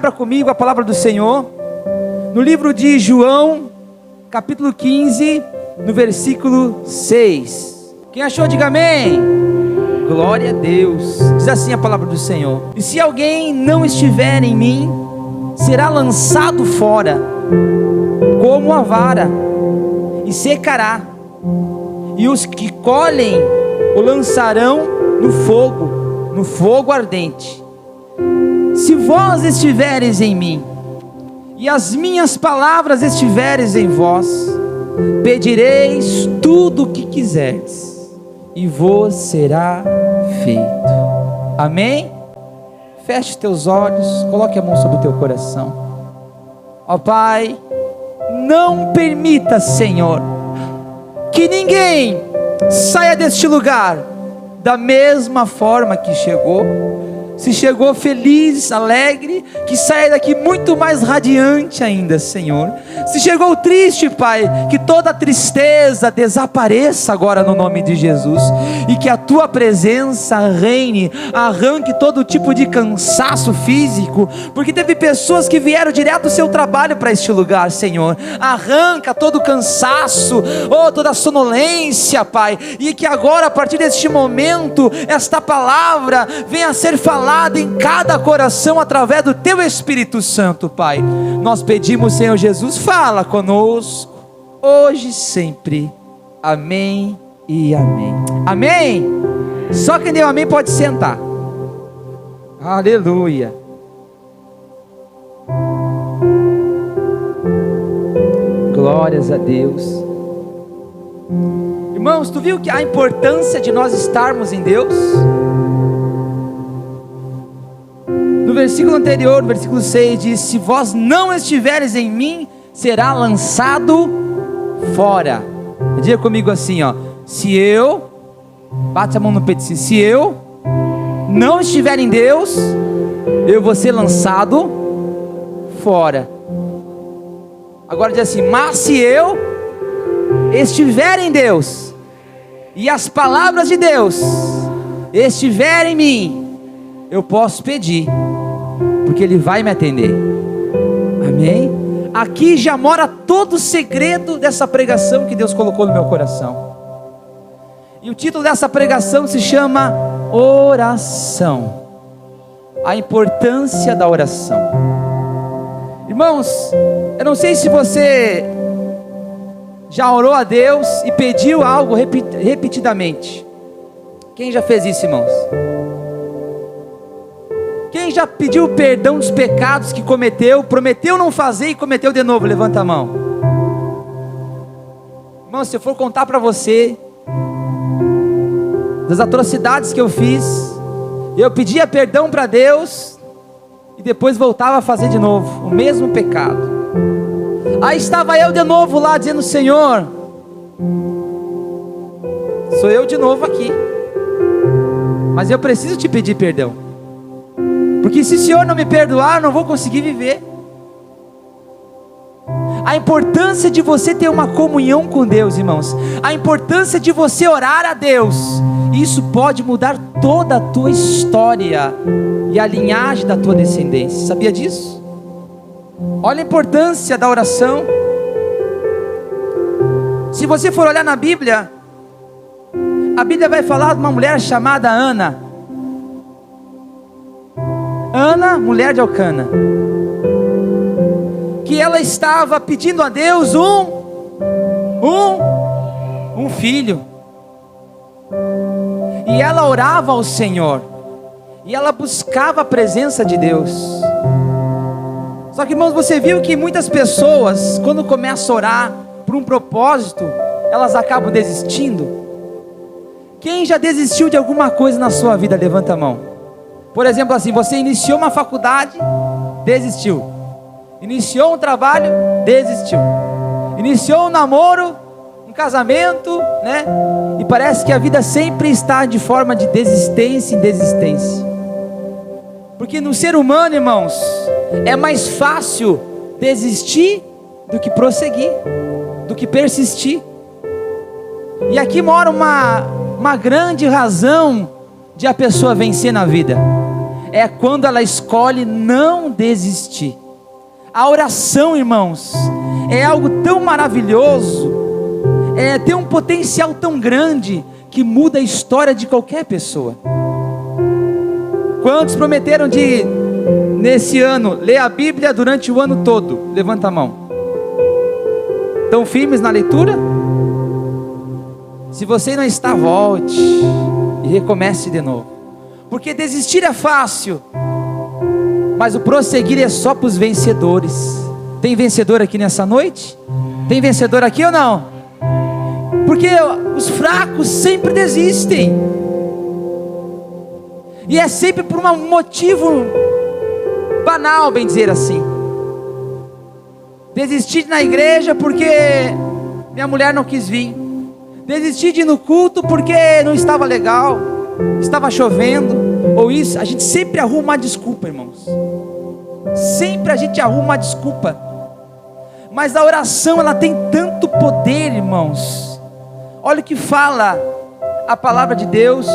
abra comigo a palavra do Senhor, no livro de João, capítulo 15, no versículo 6. Quem achou, diga amém. Glória a Deus. Diz assim a palavra do Senhor: e se alguém não estiver em mim, será lançado fora, como a vara, e secará, e os que colhem o lançarão no fogo ardente. Se vós estiveres em mim, e as minhas palavras estiveres em vós, pedireis tudo o que quiserdes, e vos será feito. Amém? Feche teus olhos, coloque a mão sobre o teu coração. Ó Pai, não permita, Senhor, que ninguém saia deste lugar da mesma forma que chegou. Se chegou feliz, alegre, que saia daqui muito mais radiante ainda, Senhor. Se chegou triste, Pai, que toda tristeza desapareça agora no nome de Jesus, e que a Tua presença reine, arranque todo tipo de cansaço físico, porque teve pessoas que vieram direto do seu trabalho para este lugar, Senhor. Arranca todo o cansaço, toda a sonolência, Pai, e que agora, a partir deste momento, esta palavra venha a ser falada em cada coração através do Teu Espírito Santo, Pai. Nós pedimos, Senhor Jesus, fala conosco, hoje e sempre. Amém e amém. Amém? Só quem deu amém pode sentar. Aleluia. Glórias a Deus. Irmãos, tu viu que a importância de nós estarmos em Deus? No versículo anterior, no versículo 6, diz: se vós não estiveres em mim, será lançado fora. Diga comigo assim, ó: se eu, bate a mão no peito assim, se eu não estiver em Deus, eu vou ser lançado fora. Agora diz assim: mas se eu estiver em Deus, e as palavras de Deus estiverem em mim, eu posso pedir, porque Ele vai me atender. Amém? Aqui já mora todo o segredo dessa pregação que Deus colocou no meu coração. E o título dessa pregação se chama oração. A importância da oração. Irmãos, eu não sei se você já orou a Deus e pediu algo repetidamente. Quem já fez isso, irmãos? Quem já pediu perdão dos pecados que cometeu, prometeu não fazer e cometeu de novo? Levanta a mão. Irmão, se eu for contar para você das atrocidades que eu fiz, eu pedia perdão para Deus e depois voltava a fazer de novo o mesmo pecado. Aí estava eu de novo lá dizendo: Senhor, sou eu de novo aqui, mas eu preciso te pedir perdão, porque se o Senhor não me perdoar, eu não vou conseguir viver. A importância de você ter uma comunhão com Deus, irmãos, a importância de você orar a Deus, isso pode mudar toda a tua história e a linhagem da tua descendência. Sabia disso? Olha a importância da oração. Se você for olhar na Bíblia, a Bíblia vai falar de uma mulher chamada Ana. Ana, mulher de Elcana, que ela estava pedindo a Deus um filho, e ela orava ao Senhor, e ela buscava a presença de Deus. Só que, irmãos, você viu que muitas pessoas, quando começam a orar por um propósito, elas acabam desistindo. Quem já desistiu de alguma coisa na sua vida? Levanta a mão. Por exemplo, assim, você iniciou uma faculdade, desistiu. Iniciou um trabalho, desistiu. Iniciou um namoro, um casamento, né? E parece que a vida sempre está de forma de desistência em desistência. Porque no ser humano, irmãos, é mais fácil desistir do que prosseguir, do que persistir. E aqui mora uma grande razão de a pessoa vencer na vida. é quando ela escolhe não desistir. A oração, irmãos, é algo tão maravilhoso, tem um potencial tão grande, que muda a história de qualquer pessoa. Quantos prometeram de, nesse ano, ler a Bíblia durante o ano todo? Levanta a mão. Estão firmes na leitura? Se você não está, volte e recomece de novo. Porque desistir é fácil, mas o prosseguir é só para os vencedores. Tem vencedor aqui nessa noite? Tem vencedor aqui ou não? Porque os fracos sempre desistem, e é sempre por um motivo banal, bem dizer assim. Desisti na igreja porque minha mulher não quis vir. Desisti de ir no culto porque não estava legal, estava chovendo, ou isso. A gente sempre arruma uma desculpa, irmãos. Sempre a gente arruma uma desculpa. Mas a oração, ela tem tanto poder, irmãos. Olha o que fala a palavra de Deus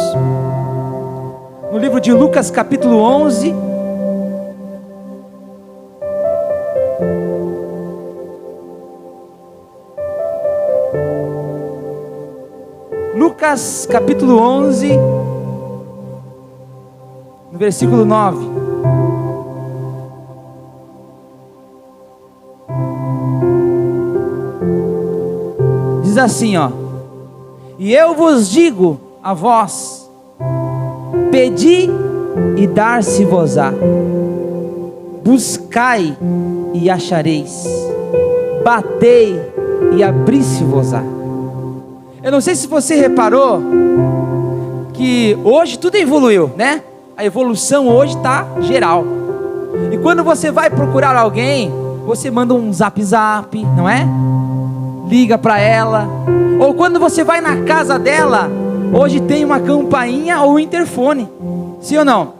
no livro de Lucas capítulo 11. Lucas capítulo 11, no versículo 9. Diz assim, ó: e eu vos digo a vós, pedi e dar-se-vos-á, buscai e achareis, batei e abri-se-vos-á. Eu não sei se você reparou que hoje tudo evoluiu, né? A evolução hoje está geral. E quando você vai procurar alguém, você manda um zap, não é? Liga para ela. Ou quando você vai na casa dela, hoje tem uma campainha ou um interfone. Sim ou não?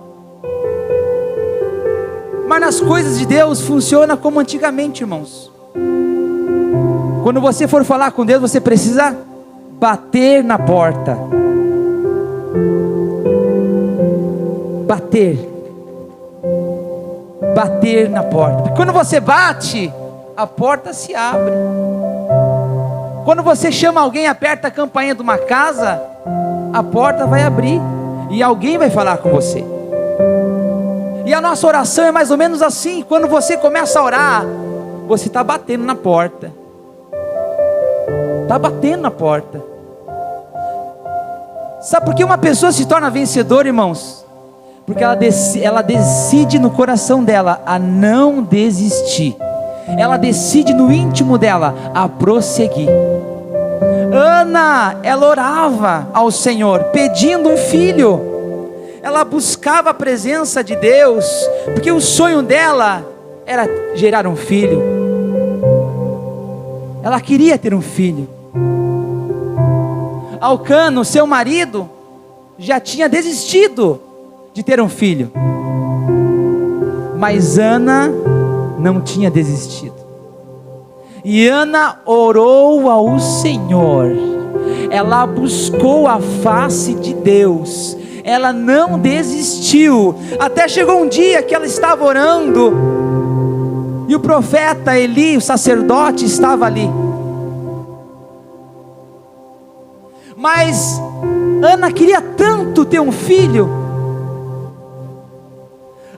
Mas nas coisas de Deus funciona como antigamente, irmãos. Quando você for falar com Deus, você precisa bater na porta. Bater na porta. Porque quando você bate, a porta se abre. Quando você chama alguém, aperta a campainha de uma casa, a porta vai abrir e alguém vai falar com você. E a nossa oração é mais ou menos assim. Quando você começa a orar, você está batendo na porta. Está batendo na porta. Sabe por que uma pessoa se torna vencedora, irmãos? Porque ela decide no coração dela a não desistir. Ela decide no íntimo dela a prosseguir. Ana, ela orava ao Senhor pedindo um filho. Ela buscava a presença de Deus, porque o sonho dela era gerar um filho. Ela queria ter um filho. Elcana, seu marido, já tinha desistido de ter um filho, mas Ana não tinha desistido. E Ana orou ao Senhor, ela buscou a face de Deus, ela não desistiu, até chegou um dia que ela estava orando, e o profeta Eli, o sacerdote, estava ali. Mas Ana queria tanto ter um filho,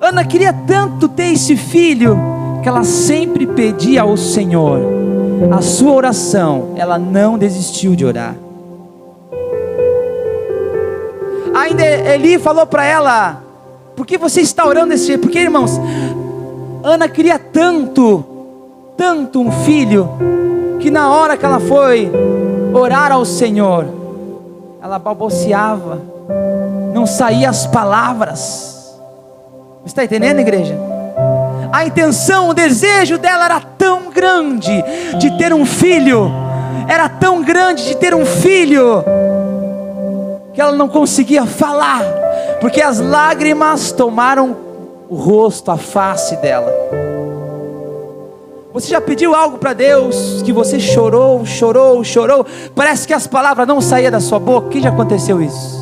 Ana queria tanto ter esse filho, que ela sempre pedia ao Senhor. A sua oração, ela não desistiu de orar. Ainda Eli falou para ela: por que você está orando desse jeito? Porque, irmãos, Ana queria tanto um filho, que na hora que ela foi orar ao Senhor, ela balbuciava, não saía as palavras. Você está entendendo, igreja? A intenção, o desejo dela era tão grande de ter um filho, era tão grande de ter um filho, que ela não conseguia falar, porque as lágrimas tomaram o rosto, a face dela. Você já pediu algo para Deus, que você chorou, parece que as palavras não saíam da sua boca? Que já aconteceu isso?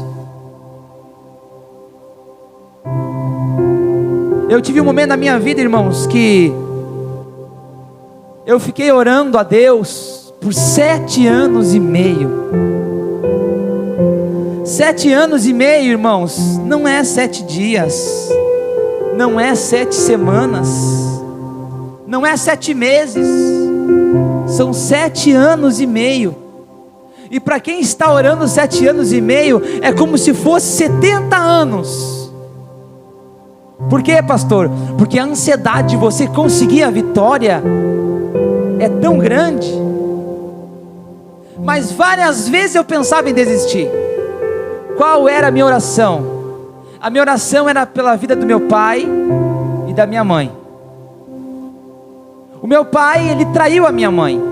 Eu tive um momento na minha vida, irmãos, que eu fiquei orando a Deus por 7 anos e meio. 7 anos e meio, irmãos, não é 7 dias, não é 7 semanas, não é 7 meses, são 7 anos e meio. E para quem está orando 7 anos e meio, é como se fosse 70 anos. Por quê, pastor? Porque a ansiedade de você conseguir a vitória é tão grande. Mas várias vezes eu pensava em desistir. Qual era a minha oração? A minha oração era pela vida do meu pai e da minha mãe. O meu pai, ele traiu a minha mãe,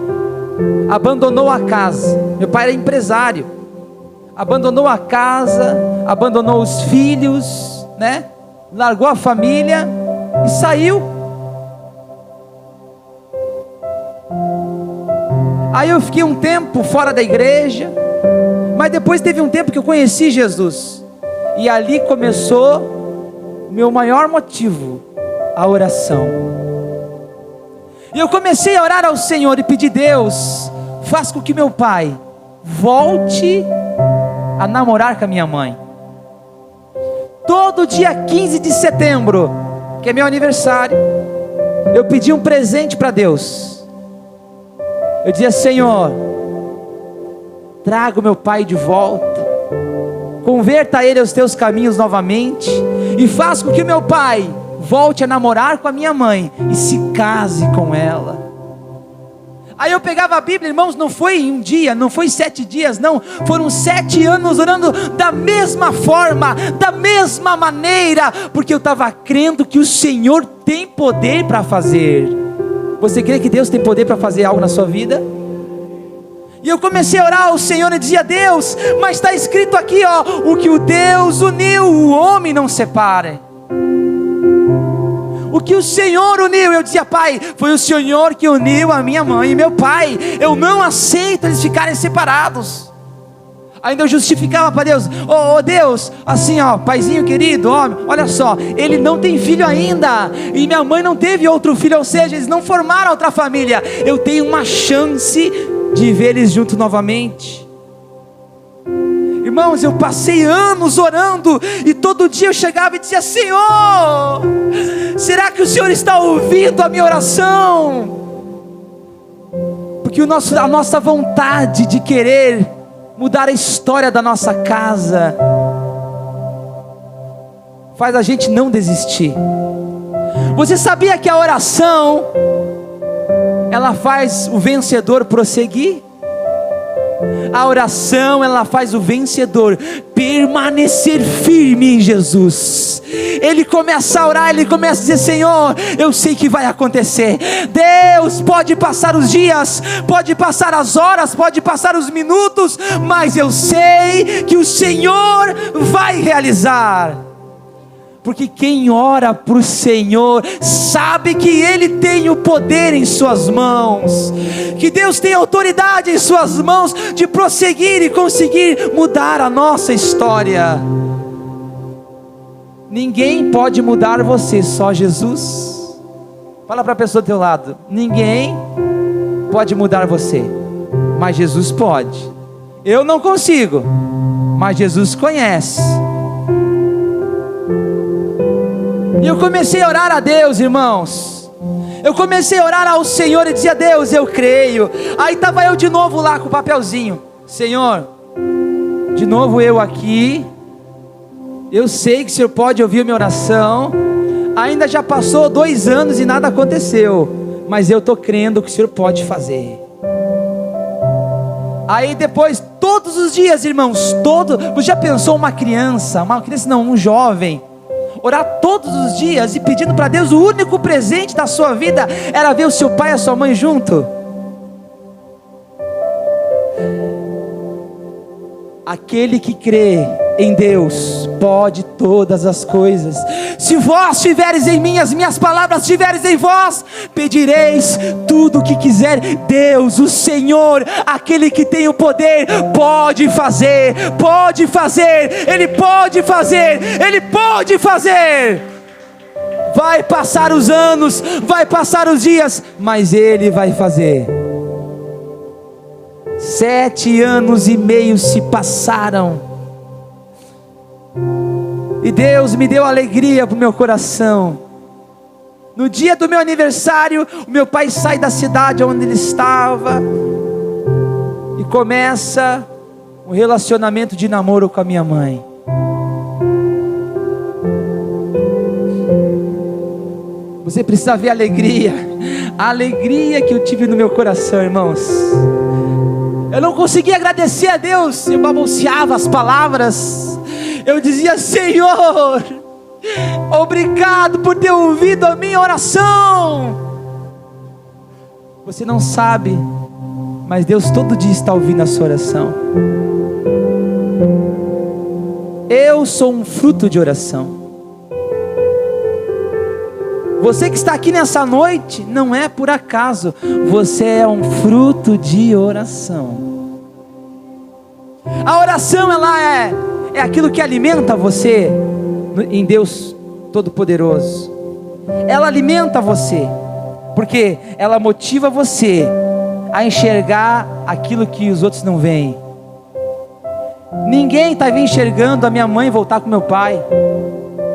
abandonou a casa. Meu pai era empresário, abandonou a casa, abandonou os filhos, né? Largou a família e saiu. Aí eu fiquei um tempo fora da igreja, mas depois teve um tempo que eu conheci Jesus, e ali começou o meu maior motivo, a oração. E eu comecei a orar ao Senhor e pedir: Deus, faz com que meu pai volte a namorar com a minha mãe. Todo dia 15 de setembro, que é meu aniversário, eu pedi um presente para Deus. Eu dizia: Senhor, traga o meu pai de volta, converta ele aos teus caminhos novamente, e faz com que o meu pai volte a namorar com a minha mãe e se case com ela. Aí eu pegava a Bíblia, irmãos, não foi um dia, não foi 7 dias, não, foram 7 anos orando da mesma forma, da mesma maneira, porque eu estava crendo que o Senhor tem poder para fazer. Você crê que Deus tem poder para fazer algo na sua vida? E eu comecei a orar ao Senhor e dizia: Deus, mas está escrito aqui, ó, o que o Deus uniu, o homem não separe. O que o Senhor uniu, eu dizia: Pai, foi o Senhor que uniu a minha mãe e meu pai, eu não aceito eles ficarem separados. Ainda eu justificava para Deus: oh Deus, assim ó, paizinho querido, ó, olha só, ele não tem filho ainda, e minha mãe não teve outro filho, ou seja, eles não formaram outra família, eu tenho uma chance de ver eles juntos novamente. Irmãos, eu passei anos orando, e todo dia eu chegava e dizia: Senhor, será que o Senhor está ouvindo a minha oração? Porque a nossa vontade de querer mudar a história da nossa casa faz a gente não desistir. Você sabia que a oração, ela faz o vencedor prosseguir? A oração, ela faz o vencedor permanecer firme em Jesus. Ele começa a orar, ele começa a dizer: Senhor, eu sei que vai acontecer. Deus, pode passar os dias, pode passar as horas, pode passar os minutos, mas eu sei que o Senhor vai realizar. Porque quem ora para o Senhor sabe que Ele tem o poder em suas mãos, que Deus tem autoridade em suas mãos de prosseguir e conseguir mudar a nossa história. Ninguém pode mudar você, só Jesus. Fala para a pessoa do teu lado: ninguém pode mudar você, mas Jesus pode. Eu não consigo, mas Jesus conhece. E eu comecei a orar a Deus, irmãos. Eu comecei a orar ao Senhor e dizia: Deus, eu creio. Aí estava eu de novo lá com o papelzinho: Senhor, de novo eu aqui. Eu sei que o Senhor pode ouvir a minha oração. Ainda já passou 2 anos e nada aconteceu, mas eu estou crendo que o Senhor pode fazer. Aí depois, todos os dias, irmãos, você já pensou uma criança não, um jovem, orar todos os dias e pedindo para Deus, o único presente da sua vida era ver o seu pai e a sua mãe junto? Aquele que crê em Deus pode todas as coisas. Se vós estiveres em mim, as minhas palavras estiveres em vós, pedireis tudo o que quiser. Deus, o Senhor, aquele que tem o poder, pode fazer, Ele pode fazer, Ele pode fazer. vai passar os anos, vai passar os dias, mas Ele vai fazer. 7 anos e meio se passaram, e Deus me deu alegria para o meu coração. No dia do meu aniversário, o meu pai sai da cidade onde ele estava, e começa um relacionamento de namoro com a minha mãe. Você precisa ver a alegria que eu tive no meu coração, irmãos. Eu não conseguia agradecer a Deus, eu balanceava as palavras, eu dizia: Senhor, obrigado por ter ouvido a minha oração. Você não sabe, mas Deus todo dia está ouvindo a sua oração. Eu sou um fruto de oração. Você que está aqui nessa noite, não é por acaso, você é um fruto de oração. A oração, ela é aquilo que alimenta você em Deus Todo-Poderoso. Ela alimenta você, porque ela motiva você a enxergar aquilo que os outros não veem. Ninguém estava enxergando a minha mãe voltar com meu pai,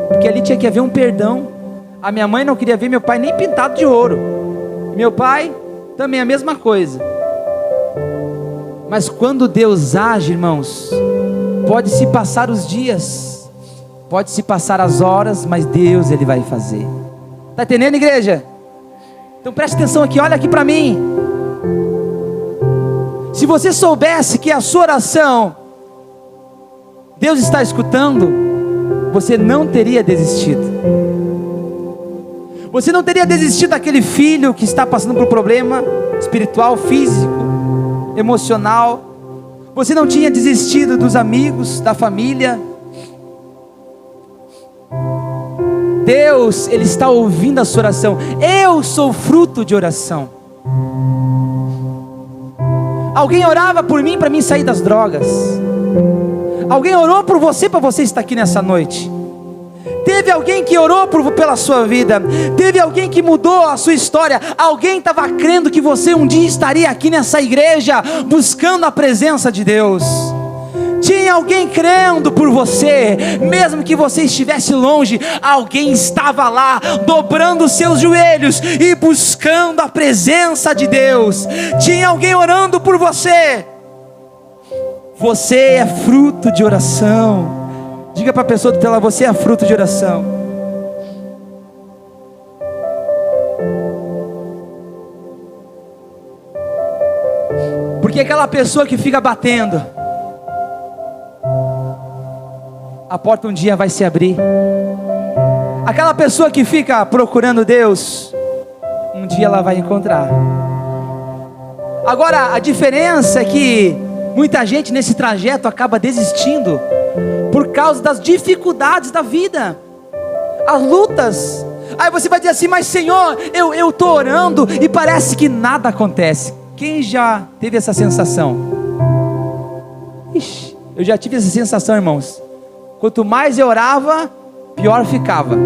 porque ali tinha que haver um perdão. A minha mãe não queria ver meu pai nem pintado de ouro, meu pai também a mesma coisa. Mas quando Deus age, irmãos, pode se passar os dias, pode se passar as horas, mas Deus, Ele vai fazer. Está entendendo, igreja? Então preste atenção aqui, olha aqui para mim. Se você soubesse que a sua oração Deus está escutando, você não teria desistido. Você não teria desistido daquele filho que está passando por um problema espiritual, físico, emocional. Você não tinha desistido dos amigos, da família. Deus, Ele está ouvindo a sua oração. Eu sou fruto de oração. Alguém orava por mim para mim sair das drogas. Alguém orou por você para você estar aqui nessa noite. Teve alguém que orou pela sua vida. Teve alguém que mudou a sua história. Alguém estava crendo que você um dia estaria aqui nessa igreja, buscando a presença de Deus. Tinha alguém crendo por você, mesmo que você estivesse longe. Alguém estava lá, dobrando os seus joelhos e buscando a presença de Deus. Tinha alguém orando por você. Você é fruto de oração. Diga para a pessoa do teu lado: você é fruto de oração. Porque aquela pessoa que fica batendo, a porta um dia vai se abrir. Aquela pessoa que fica procurando Deus, um dia ela vai encontrar. Agora, a diferença é que muita gente nesse trajeto acaba desistindo por causa das dificuldades da vida, as lutas. Aí você vai dizer assim: mas Senhor, eu estou orando e parece que nada acontece. Quem já teve essa sensação? Ixi, eu já tive essa sensação, irmãos. Quanto mais eu orava, pior ficava.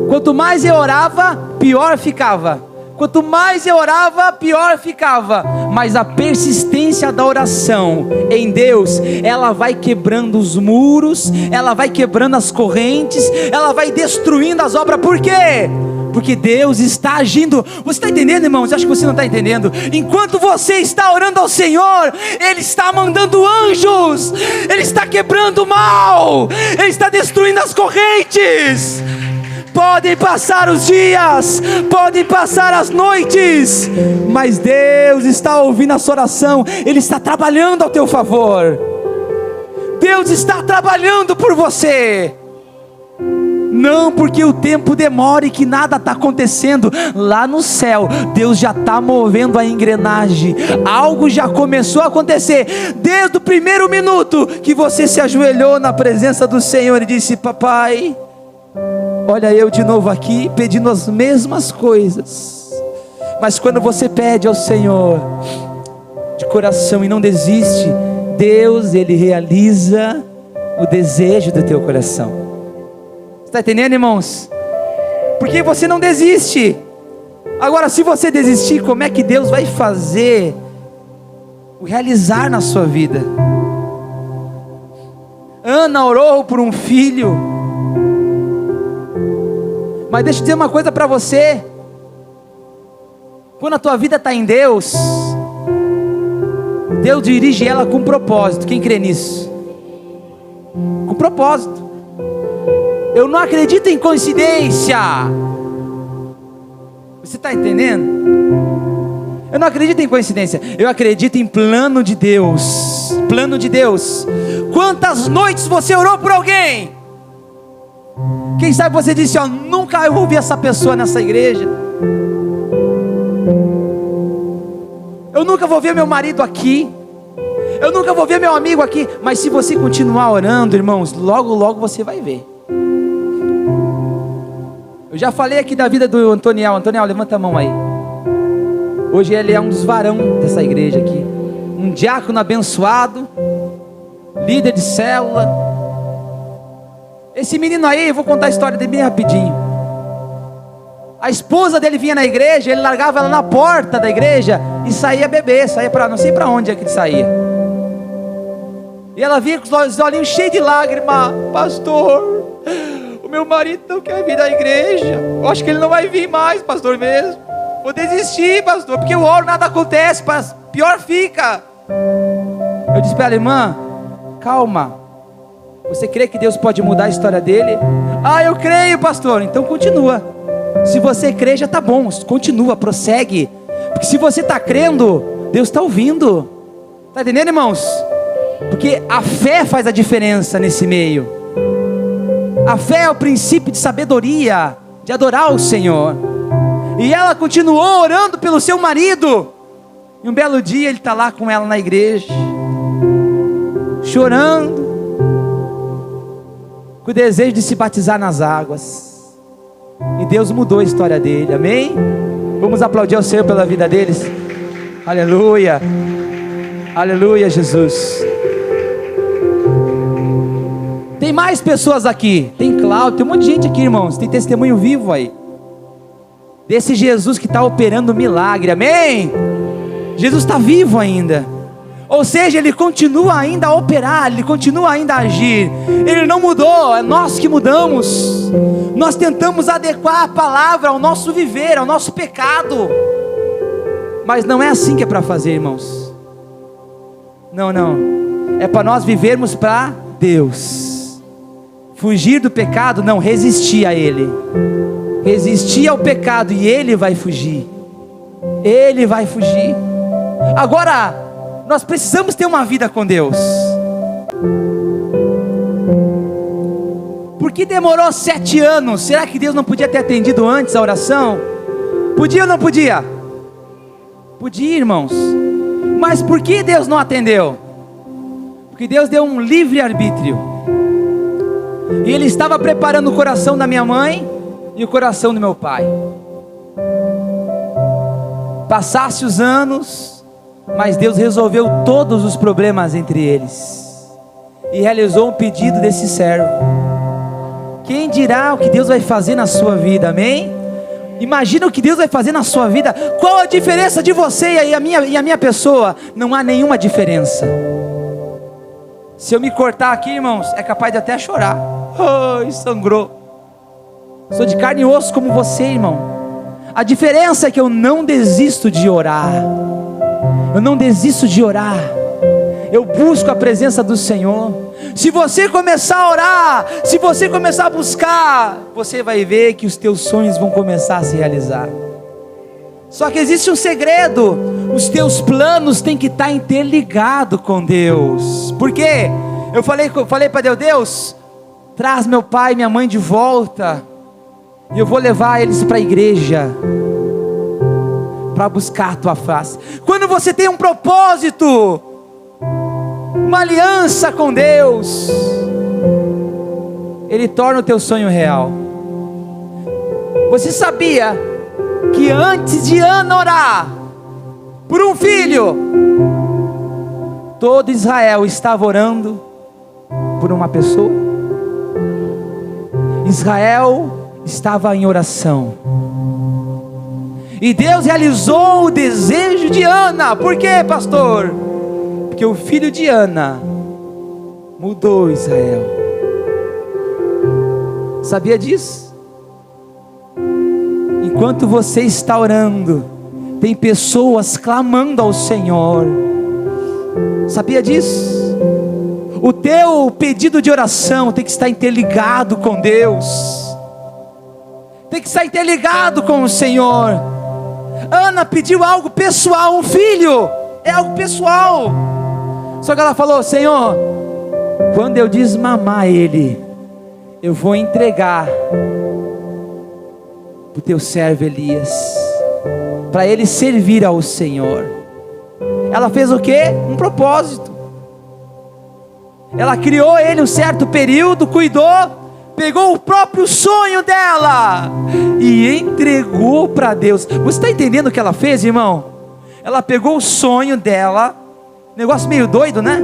Quanto mais eu orava, pior ficava. Quanto mais eu orava, pior ficava. Mas a persistência da oração em Deus, ela vai quebrando os muros, ela vai quebrando as correntes, ela vai destruindo as obras. Por quê? Porque Deus está agindo. Você está entendendo, irmãos? Eu acho que você não está entendendo. Enquanto você está orando ao Senhor, Ele está mandando anjos, Ele está quebrando o mal, Ele está destruindo as correntes. Podem passar os dias, podem passar as noites, mas Deus está ouvindo a sua oração. Ele está trabalhando ao teu favor. Deus está trabalhando por você. Não porque o tempo demore que nada está acontecendo. Lá no céu, Deus já está movendo a engrenagem. Algo já começou a acontecer. Desde o primeiro minuto que você se ajoelhou na presença do Senhor e disse: papai, olha eu de novo aqui pedindo as mesmas coisas. Mas quando você pede ao Senhor de coração e não desiste, Deus, Ele realiza o desejo do teu coração. Está entendendo, irmãos? porque você não desiste. Agora, se você desistir, como é que Deus vai fazer o realizar na sua vida? Ana orou por um filho, mas deixa eu dizer uma coisa para você: quando a tua vida está em Deus, Deus dirige ela com propósito. Quem crê nisso? Com propósito. Eu não acredito em coincidência. Você está entendendo? Eu não acredito em coincidência. Eu acredito em plano de Deus. Plano de Deus. Quantas noites você orou por alguém? Quem sabe você disse, ó, nunca eu vou ver essa pessoa nessa igreja. Eu nunca vou ver meu marido aqui. Eu nunca vou ver meu amigo aqui. Mas se você continuar orando, irmãos, logo, logo você vai ver. Eu já falei aqui da vida do Antoniel. Antoniel, levanta a mão aí. Hoje ele é um dos varão dessa igreja aqui. Um diácono abençoado, líder de célula. Esse menino aí, eu vou contar a história dele bem rapidinho. A esposa dele vinha na igreja, ele largava ela na porta da igreja e saía beber, saía para não sei para onde é que ele saía. E ela vinha com os olhinhos cheios de lágrimas. Pastor, o meu marido não quer vir da igreja. Eu acho que ele não vai vir mais, pastor, mesmo. Vou desistir, pastor, porque eu oro, nada acontece, pior fica. Eu disse para ela, irmã, calma. Você crê que Deus pode mudar a história dele? Ah, eu creio, pastor. Então continua. Se você crê, já está bom. Continua, prossegue. Porque se você está crendo, Deus está ouvindo. Está entendendo, irmãos? Porque a fé faz a diferença nesse meio. A fé é o princípio de sabedoria, de adorar o Senhor. E ela continuou orando pelo seu marido. E um belo dia ele está lá com ela na igreja, chorando, com o desejo de se batizar nas águas. E Deus mudou a história dele, amém? Vamos aplaudir ao Senhor pela vida deles. Aleluia, aleluia, Jesus. Tem mais pessoas aqui. Tem Cláudio, tem um monte de gente aqui, irmãos. Tem testemunho vivo aí desse Jesus que está operando milagre, amém? Jesus está vivo ainda. Ou seja, Ele continua ainda a operar, Ele continua ainda a agir. Ele não mudou, é nós que mudamos. Nós tentamos adequar a palavra ao nosso viver, ao nosso pecado. Mas não é assim que é para fazer, irmãos. Não, não. É para nós vivermos para Deus. Fugir do pecado, não, resistir a Ele. Resistir ao pecado e Ele vai fugir. Ele vai fugir. Agora, nós precisamos ter uma vida com Deus. Por que demorou 7 anos? Será que Deus não podia ter atendido antes a oração? Podia ou não podia? Podia, irmãos. Mas por que Deus não atendeu? Porque Deus deu um livre-arbítrio. E Ele estava preparando o coração da minha mãe e o coração do meu pai. Passasse os anos, mas Deus resolveu todos os problemas entre eles e realizou um pedido desse servo. Quem dirá o que Deus vai fazer na sua vida, amém? Imagina o que Deus vai fazer na sua vida. Qual a diferença de você e a minha pessoa? Não há nenhuma diferença. Se eu me cortar aqui, irmãos, é capaz de até chorar. Ai, sangrou. Sou de carne e osso como você, irmão. A diferença é que eu não desisto de orar. Eu não desisto de orar. Eu busco a presença do Senhor. Se você começar a orar, se você começar a buscar, você vai ver que os teus sonhos vão começar a se realizar. Só que existe um segredo: os teus planos têm que estar interligados com Deus. Por quê? Eu falei para Deus: Deus, traz meu pai e minha mãe de volta, e eu vou levar eles para a igreja, para buscar a tua face. Quando você tem um propósito, uma aliança com Deus, Ele torna o teu sonho real. Você sabia que antes de Ana orar por um filho, todo Israel estava orando por uma pessoa? Israel estava em oração. E Deus realizou o desejo de Ana. Por quê, pastor? Porque o filho de Ana mudou Israel. Sabia disso? Enquanto você está orando, tem pessoas clamando ao Senhor. Sabia disso? O teu pedido de oração tem que estar interligado com Deus, tem que estar interligado com o Senhor. Ana pediu algo pessoal, um filho, é algo pessoal. Só que ela falou: Senhor, quando eu desmamar ele, eu vou entregar para o teu servo Elias, para ele servir ao Senhor. Ela fez o quê? Um propósito. Ela criou ele um certo período, cuidou, pegou o próprio sonho dela e entregou para Deus. Você está entendendo o que ela fez, irmão? Ela pegou o sonho dela, negócio meio doido, né?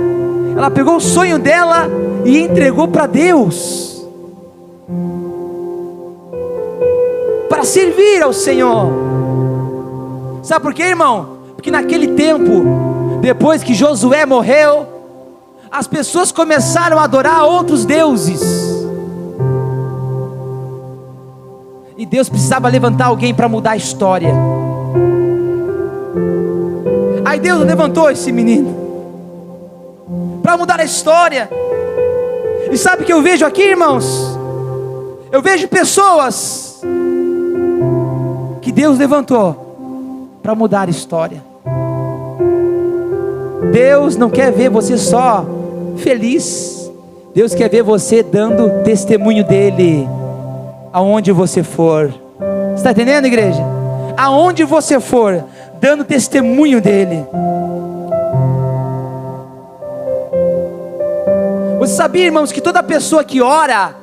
Ela pegou o sonho dela e entregou para Deus, para servir ao Senhor. Sabe por quê, irmão? Porque naquele tempo, depois que Josué morreu, as pessoas começaram a adorar outros deuses, e Deus precisava levantar alguém para mudar a história. Aí Deus levantou esse menino para mudar a história. E sabe o que eu vejo aqui, irmãos? Eu vejo pessoas que Deus levantou para mudar a história. Deus não quer ver você só feliz, Deus quer ver você dando testemunho dele aonde você for. Está entendendo, igreja? Aonde você for, dando testemunho dele. Você sabia, irmãos, que toda pessoa que ora,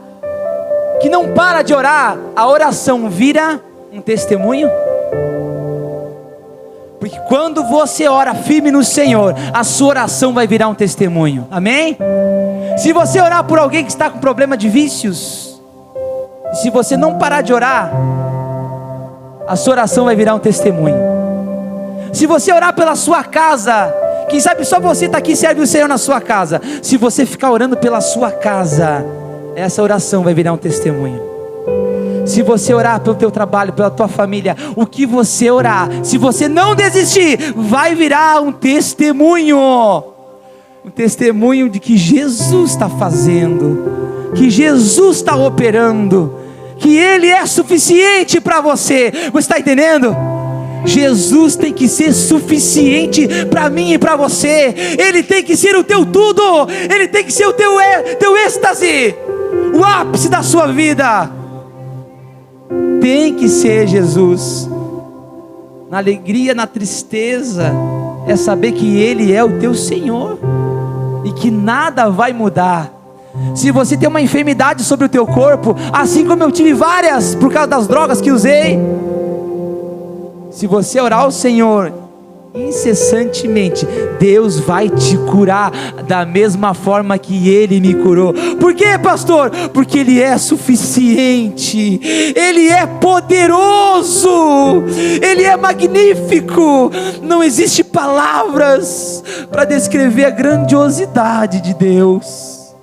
que não para de orar, a oração vira um testemunho? Porque quando você ora firme no Senhor, a sua oração vai virar um testemunho. Amém? Se você orar por alguém que está com problema de vícios, se você não parar de orar, a sua oração vai virar um testemunho. Se você orar pela sua casa, quem sabe só você está aqui e serve o Senhor na sua casa. Se você ficar orando pela sua casa, essa oração vai virar um testemunho. Se você orar pelo teu trabalho, pela tua família, o que você orar, se você não desistir, vai virar um testemunho. Um testemunho de que Jesus está fazendo, que Jesus está operando, que Ele é suficiente para você. Você está entendendo? Jesus tem que ser suficiente para mim e para você. Ele tem que ser o teu tudo. Ele tem que ser o teu êxtase, o ápice da sua vida. Tem que ser Jesus. Na alegria, na tristeza, é saber que Ele é o teu Senhor e que nada vai mudar. Se você tem uma enfermidade sobre o teu corpo, assim como eu tive várias por causa das drogas que usei, se você orar ao Senhor incessantemente, Deus vai te curar da mesma forma que Ele me curou. Por quê, pastor? Porque Ele é suficiente, Ele é poderoso, Ele é magnífico. Não existe palavras para descrever a grandiosidade de Deus.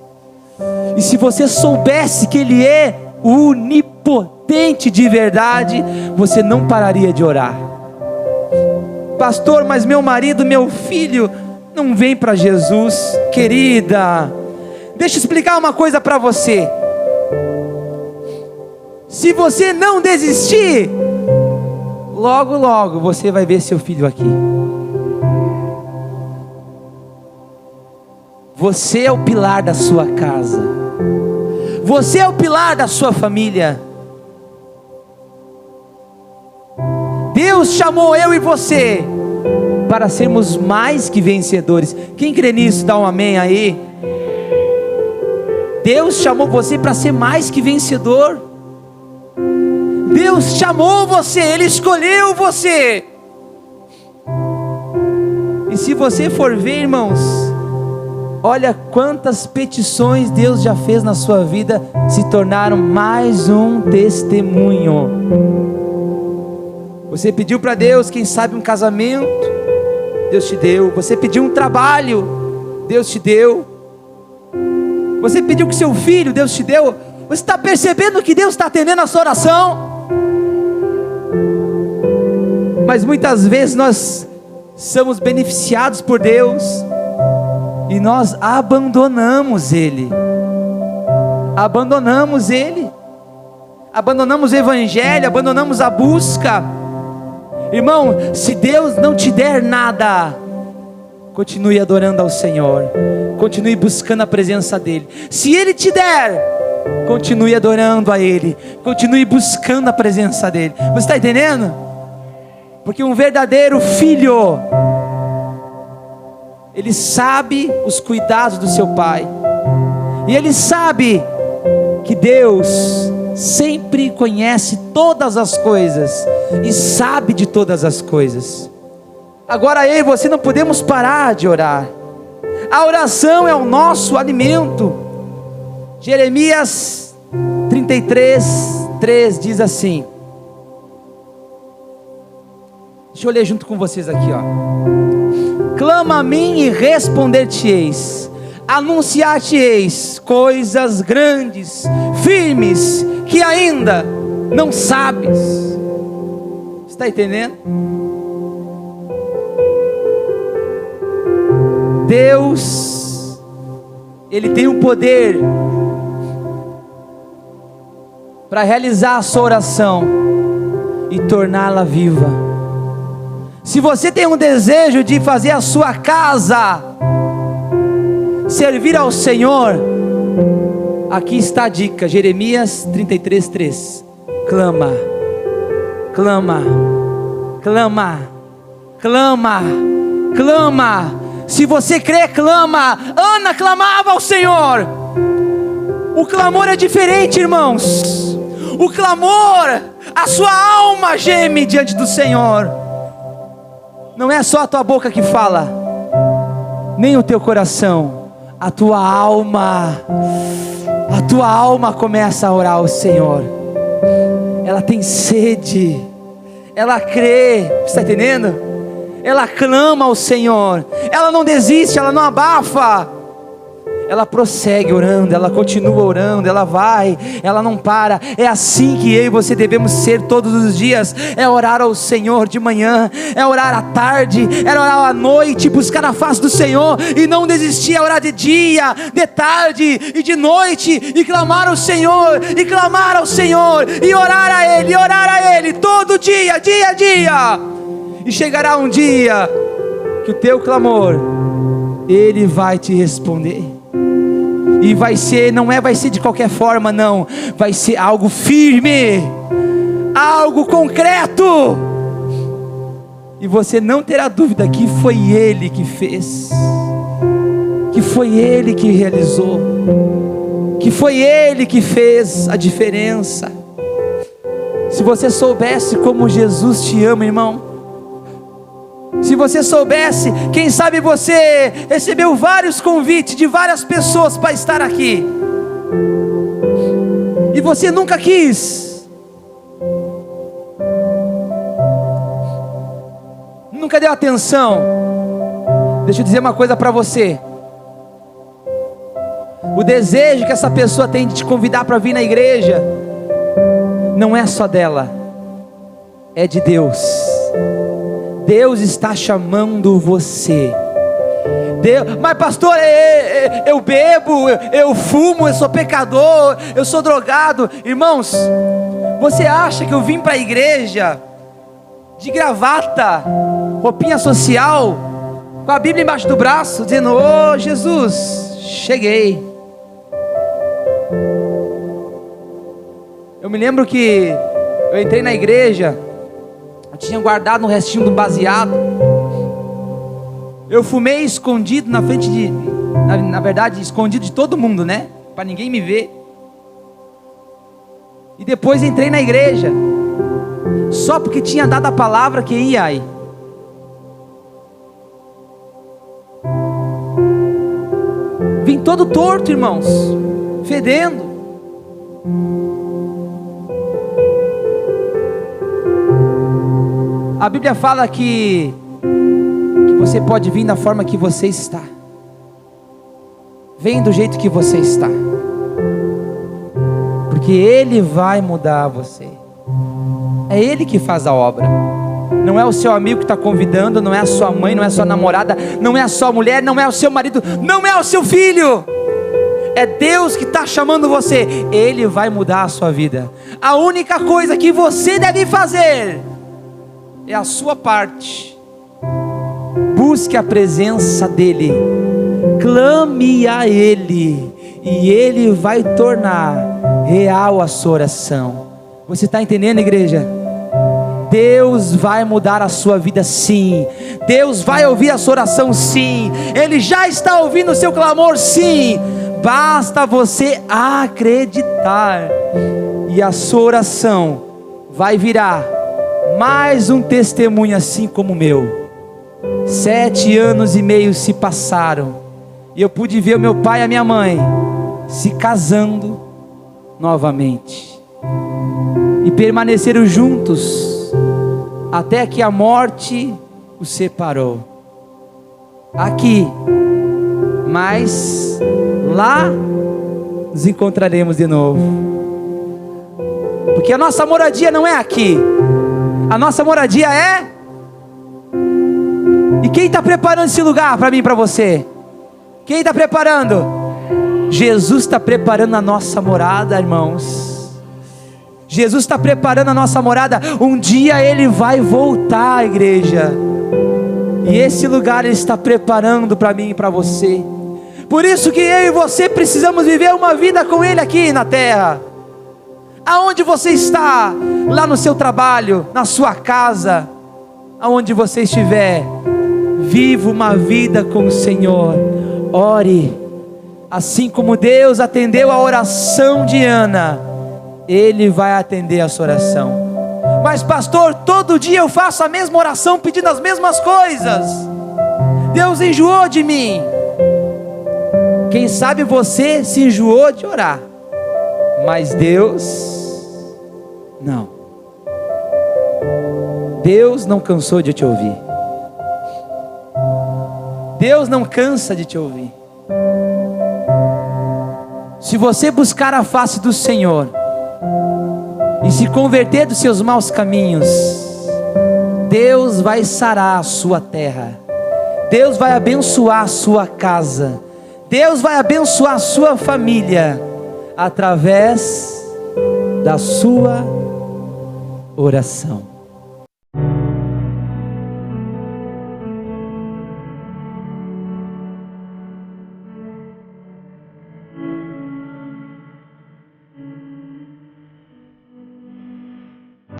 E se você soubesse que Ele é onipotente de verdade, você não pararia de orar. Pastor, mas meu marido, meu filho não vem para Jesus. Querida, deixa eu explicar uma coisa para você. Se você não desistir, logo logo você vai ver seu filho aqui. Você é o pilar da sua casa, você é o pilar da sua família. Deus chamou eu e você para sermos mais que vencedores. Quem crê nisso, dá um amém aí. Deus chamou você para ser mais que vencedor. Deus chamou você, Ele escolheu você. E se você for ver, irmãos, Olha quantas petições Deus já fez na sua vida, se tornaram mais um testemunho. Você pediu para Deus, quem sabe um casamento, Deus te deu. Você pediu um trabalho, Deus te deu. Você pediu que seu filho, Deus te deu. Você está percebendo que Deus está atendendo a sua oração? Mas muitas vezes nós somos beneficiados por Deus e nós abandonamos Ele. Abandonamos Ele. Abandonamos o Evangelho, abandonamos a busca. Irmão, se Deus não te der nada, continue adorando ao Senhor, continue buscando a presença dEle. Se Ele te der, continue adorando a Ele, continue buscando a presença dEle. Você está entendendo? Porque um verdadeiro filho, ele sabe os cuidados do seu pai, e ele sabe que Deus sempre conhece todas as coisas e sabe de todas as coisas. Agora eu e você não podemos parar de orar. A oração é o nosso alimento. Jeremias 33:3 diz assim. Deixa eu ler junto com vocês aqui, ó. Clama a mim e responder-te-eis, anunciar-te-eis coisas grandes, firmes, que ainda não sabes. Está entendendo? Deus, Ele tem o poder para realizar a sua oração e torná-la viva. Se você tem um desejo de fazer a sua casa servir ao Senhor, aqui está a dica, Jeremias 33:3. Clama, clama, clama, clama, clama. Se você crê, clama. Ana clamava ao Senhor. O clamor é diferente, irmãos. O clamor, a sua alma geme diante do Senhor. Não é só a tua boca que fala, nem o teu coração. A tua alma começa a orar ao Senhor. Ela tem sede, ela crê, está entendendo? Ela clama ao Senhor, ela não desiste, ela não abafa, ela prossegue orando, ela continua orando, ela vai, ela não para. É assim que eu e você devemos ser todos os dias. É orar ao Senhor de manhã, é orar à tarde, é orar à noite, buscar a face do Senhor e não desistir. É orar de dia, de tarde e de noite, e clamar ao Senhor, e clamar ao Senhor, e orar a Ele todo dia, dia a dia. E chegará um dia que o teu clamor, Ele vai te responder. E vai ser de qualquer forma, não. Vai ser algo firme, algo concreto. E você não terá dúvida que foi Ele que fez, que foi Ele que realizou, que foi Ele que fez a diferença. Se você soubesse como Jesus te ama, irmão. Se você soubesse, quem sabe você recebeu vários convites de várias pessoas para estar aqui, e você nunca quis, nunca deu atenção. Deixa eu dizer uma coisa para você. O desejo que essa pessoa tem de te convidar para vir na igreja, não é só dela, é de Deus. Deus está chamando você. Mas pastor, eu bebo, eu fumo, eu sou pecador, eu sou drogado. Irmãos, você acha que eu vim para a igreja de gravata, roupinha social, com a Bíblia embaixo do braço, dizendo: "Oh Jesus, cheguei"? Eu me lembro que eu entrei na igreja, eu tinha guardado um restinho do baseado. Eu fumei escondido na frente na verdade, escondido de todo mundo, né? Para ninguém me ver. E depois entrei na igreja, só porque tinha dado a palavra que ia aí. todo torto, irmãos, fedendo. A Bíblia fala que você pode vir da forma que você está. Vem do jeito que você está, porque Ele vai mudar você. É Ele que faz a obra. Não é o seu amigo que está convidando, não é a sua mãe, não é a sua namorada, não é a sua mulher, não é o seu marido, não é o seu filho. É Deus que está chamando você. Ele vai mudar a sua vida. A única coisa que você deve fazer é a sua parte. Busque a presença dEle, clame a Ele, e Ele vai tornar real a sua oração. Você está entendendo, igreja? Deus vai mudar a sua vida, sim. Deus vai ouvir a sua oração, sim. Ele já está ouvindo o seu clamor, sim. Basta você acreditar, e a sua oração vai virar mais um testemunho assim como o meu. 7 anos e meio se passaram, e eu pude ver o meu pai e a minha mãe se casando novamente, e permaneceram juntos até que a morte os separou. Aqui, mas lá nos encontraremos de novo, porque a nossa moradia não é aqui, a nossa moradia é... E quem está preparando esse lugar para mim e para você? Quem está preparando? Jesus está preparando a nossa morada, irmãos. Jesus está preparando a nossa morada. Um dia Ele vai voltar, igreja, e esse lugar Ele está preparando para mim e para você. Por isso que eu e você precisamos viver uma vida com Ele aqui na terra. Aonde você está, lá no seu trabalho, na sua casa, aonde você estiver, viva uma vida com o Senhor. Ore, assim como Deus atendeu a oração de Ana, Ele vai atender a sua oração. Mas pastor, todo dia eu faço a mesma oração, pedindo as mesmas coisas. Deus enjoou de mim. Quem sabe você se enjoou de orar, mas Deus não. Deus não cansou de te ouvir. Deus não cansa de te ouvir. Se você buscar a face do Senhor e se converter dos seus maus caminhos, Deus vai sarar a sua terra, Deus vai abençoar a sua casa, Deus vai abençoar a sua família, através da sua oração.